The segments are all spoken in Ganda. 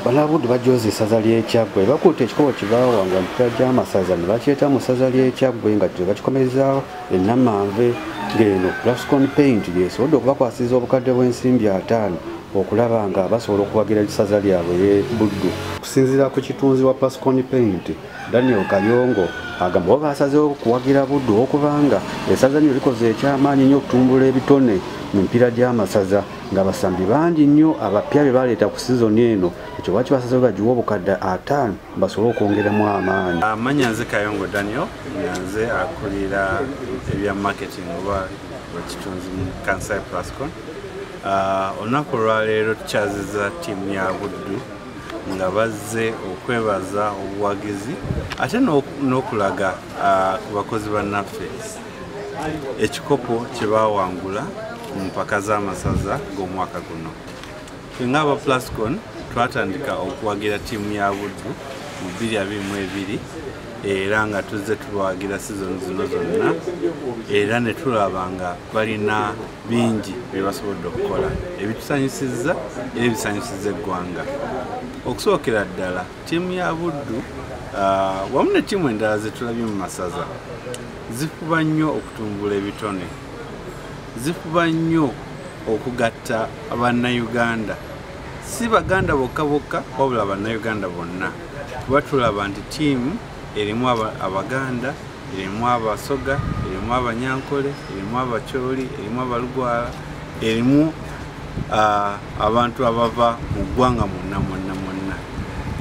Banabuddu bajooza essaza ly'Ekyaggwe bakutte ekikopo kye baawanga mu mpira gy'amasaza ne bakyeta mu ssaza ly'Ekyaggwe nga bakikomereza ennamanve ng'eno Plascon Paint yesobodde okubakwasiza obukadde bw'ensimbi 5 okulaba nga basobola okuwagira essaza lyabwe ly'Ebuddu. Okusinziira ku kitunzi wa Plascon Paint Daniel Kayongo agamba bo basazeewo okuwagira Buddu okubanga essaza lino likoze ekyamaanyi nnyo okutumbula ebitone mu mpira gy'amasaza nga basambi bangi nnyo abapya be baleeta ku sizoni eno ekyo lwaki basazeewo bagiwa obukadde 5 basobole okwongeramu amaanyi. Amanya nze Kayongo Daniel nze akulira ebya marketing oba ekitunzi mu Kansai Plascon. Olunaku olwaleero tukyazizza ttiimu ya Buddu nga bazze okwebaza obuwagizi ate n'okulaga ku bakozi bannaffe ekikopo kye baawangula mu mpaka z'amasaza g'omwaka guno. Ng'aba Plascon twatandika okuwagira ttiimu ya Buddu mu 2022 era nga tuzze tubawagira sizoni zino zonna era ne tulaba nga balina bingi bye basobodde okukola ebitusanyusizza era ebisanyusizza eggwanga. Okusookera ddala ttiimu ya Buddu wamu ne ttiimu endala ze tulabye mu masaza zifuba nnyo okutumbula ebitone, zifuba nnyo okugatta Bannayuganda, si Baganda bokka bokka wabula Bannayuganda bonna, kuba tulaba nti ttiimu erimu Abaganda, erimu Abasoga, erimu Abanyankole, erimu Abacholi, erimu Abalugwala, erimu abantu abava mu ggwanga mwonna.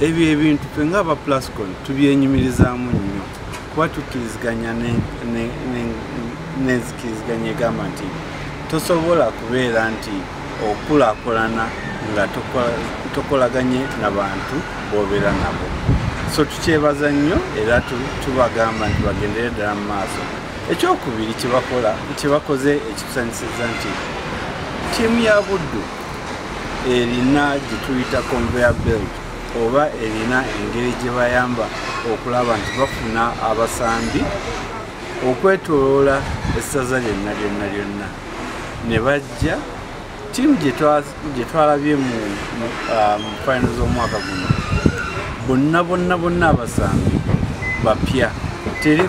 Ebyo ebintu ffe ng'aba Plascon tubyenyumirizaamu nnyo kuba tukkiriziganya n'enzikiriziganya egamba nti tosobola kubeera nti okulaakulana nga tokolaganye n'abantu b'obeera nabo. So tukyebaza nnyo era tubagamba nti bagendere ddala mu maaso. Ekyokubiri kye bakoze ekitusanyusiza nti ttiimu ya Buddu erina gye tuyita conveyor belt oba erina engeri gye bayamba okulaba nti bafuna abasambi okwetoloola essaza lyonna ne bajja ttiimu gye twalabye mu final z'omwaka guno bonna abasambi bapya teri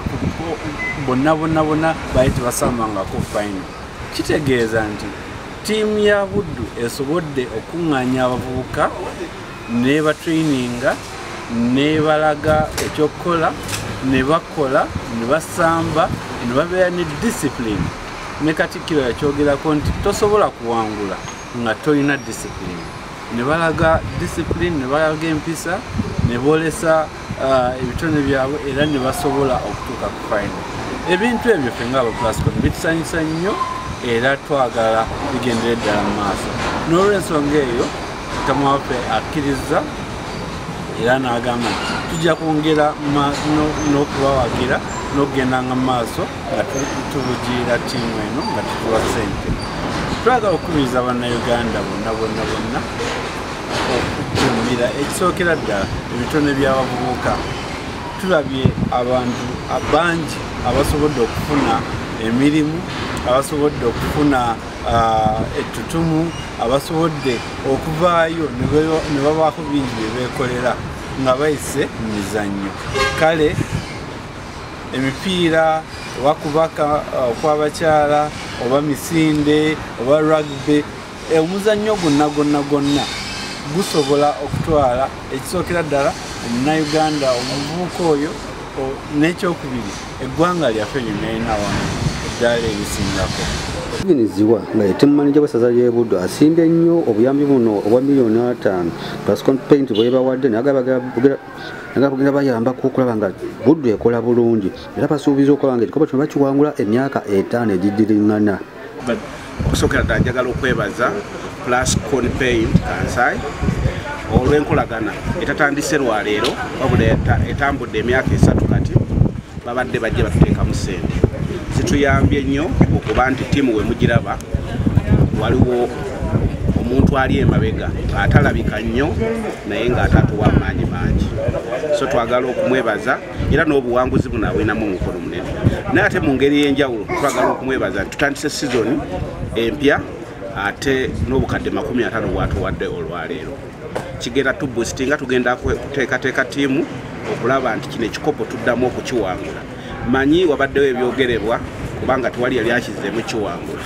bonna bali tebasambangako final. Kitegeeza nti ttiimu ya Buddu esobodde okuŋŋaanya abavubuka ne batraininga ne balaga ekyokukola ne bakola ne basamba ne babeera ne discipline. Ne Katikkiro yakyogerako nti tosobola kuwangula nga tolina discipline. Ne balaga discipline, ne balaga empisa, ne boolesa ebitone byabwe era ne basobola okutuuka ku final. Ebintu ebyo ffe ng'aba Plascon bitusanyusa nnyo era twagala bigendere ddala mu maaso. N'olw'ensonga eyo Mukama waffe akkiriza era n'agamba nti tujja kwongera n'okubawagira n'okugendanga mu maaso nga tubugiira ttiimu eno nga tutuwa ssente. Twagala okukubiriza Bannayuganda bonna okujjumbira ekisookera ddala ebitone by'abavubuka. Tulabye abantu abangi abasobodde okufuna emirimu, abasobodde okufuna ettutumu, abasobodde okuvaayo ne babaako bingi bye beekolera nga bayise mu mizannyo. Kale emipiira oba kubaka okw'abakyala oba misinde oba rugby, omuzannyo gonna gusobola okutwala ekisookera ddala Omunnayuganda omuvubuka oyo. N'ekyokubiri eggwanga lyaffe lyonna wamu eddala erisingako. Obuvunaanyizibwa nga ye ttiimu maneja w'essaza ly'e Buddu asimbye nnyo obuyambi buno obwa $5,000,000 Plascon Paint bwe bawadde nagabagenda bayambako okulaba nga Buddu ekola bulungi era basuubiza okulaba nga ekikopo kino bakiwangula emyaka 5 egiddiriŋŋana. Okusookera ddala njagala okwebaza Plascon Paint Kansai olw'enkolagana etatandise lwaleero wabula etambudde emyaka 3 kati babadde bajje batuteekamu ssente. zituyambye nnyo okuba nti ttiimu we mugiraba waliwo omuntu ali emabega atalabika nnyo naye ng'atatuwa amaanyi mangi, so twagala okumwebaza era n'obuwanguzi buno abwinamu omukono munene. Naye ate mu ngeri y'enjawulo twagala okumwebaza nti tutandise sizoni empya ate n'obukadde 50 bwatuwadde olwaleero. Kigenda tubusitinga, tugenda kuteekateeka ttiimu okulaba nti kino ekikopo tuddamu okukiwangula. Manyi wabaddewo ebyogerebwa kubanga tewali yali akizzeemu kiwangula,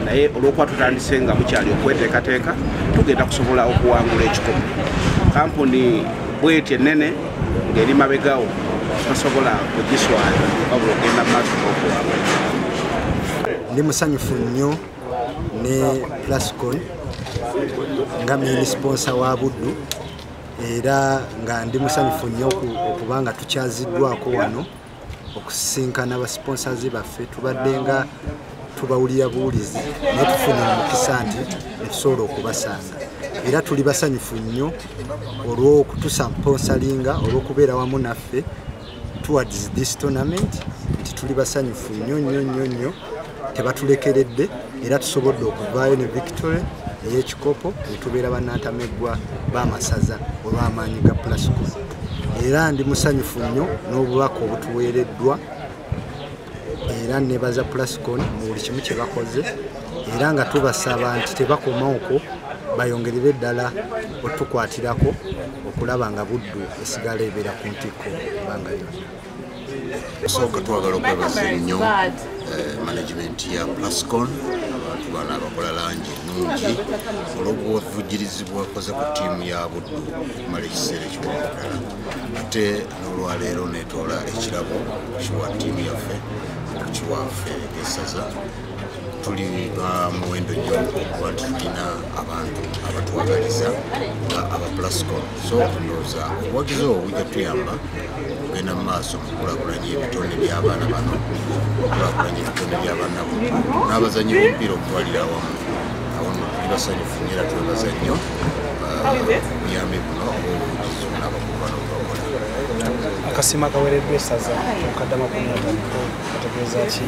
naye olw'okuba tutandise nga mukyali okweteekateeka tugenda kusobola okuwangula ekikopo. Kampuni bw'eti ennene ng'eri mabegawo tosobola kugiswaza wabula ogenda mu maaso n'okuwangula. Ndi musanyufu nnyo ne Plascon nga main sponsor wa Buddu, era nga ndi musanyufu nnyo okuba nga tukyaziddwako wano okusisinkana ba sponsors baffe. Tubadde nga tubawulira buwulizi naye tufuna omukisa nti netusobola okubasanga, era tuli basanyufu nnyo olw'okutusponsoringa, olw'okubeera wamu naffe towards this tournament, nti tuli basanyufu nnyo tebatulekeredde, era tusobodde okuvaayo ne victory ey'ekikopo ne tubeera bannantameggwa b'amasaza olw'amaanyi ga Plascon. Era ndi musanyufu nnyo n'obubaka obutuweereddwa, era nebaza Plascon mu buli kimu kye bakoze, era nga tubasaba nti tebakoma okwo, bayongerere ddala otukwatirako okulaba nga Buddu esigala ebeera ku ntikko ebbanga lyonna. Osooka twagala okwebaza ennyo management ya Plascon, abantu bano abakola langi nnungi olw'obuvujjirizi bwakoze ku ttiimu ya Buddu okumala ekiseera ekiwanvu ddala. Ate n'olwaleero neetoola ekirabo kiwa ttiimu yaffe kiwaffe esaza. Tuli bamuwendo nnyo okuba nti tulina abantu abatwagaliza aba Plascon, so ndowooza obuwagizi obwo bujja tuyamba okugenda mu maaso mu kukulaakulanya ebitonde by'abaana bano, okukulaakulanya ebitonde by'abaana Buddu n'abazannyi b'omupiira okutwalira awamu. Awamu tuli basanyufu nnyo era twebaza nnyo obuyambi buno obuwagizi buno abakulu bano bwebakola. Akasiima kaweereddwa essaza okaddamu kategeeza ki?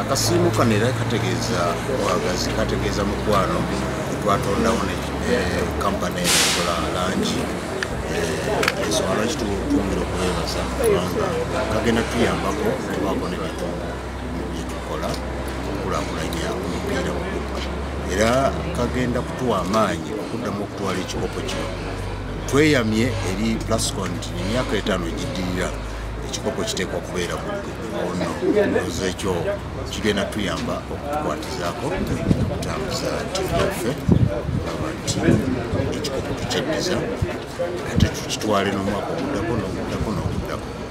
Akasiimu kano era kategeeza bwagazi, kategeeza mukwano twatondawo ne kampani ekola langi. Ensonga lwaki twongera okubeebaza kubanga kagenda tuyambako tubaako ne byetukola okulaakulanya omupiira mu Buddu, era kagenda kutuwa amaanyi okuddamu okutwala ekikopo kino. Tweyamye eri Plascon nti emyaka 5 egiddirira ekikopo kiteekwa kubeera Buddu. Ono ndowooza ekyo kigenda tuyamba okutukwatizaako okutambuza ttiimu yaffe aba nti ekikopo tukyeddiza ate tukitwale n'omwaka oguddako n'oguddako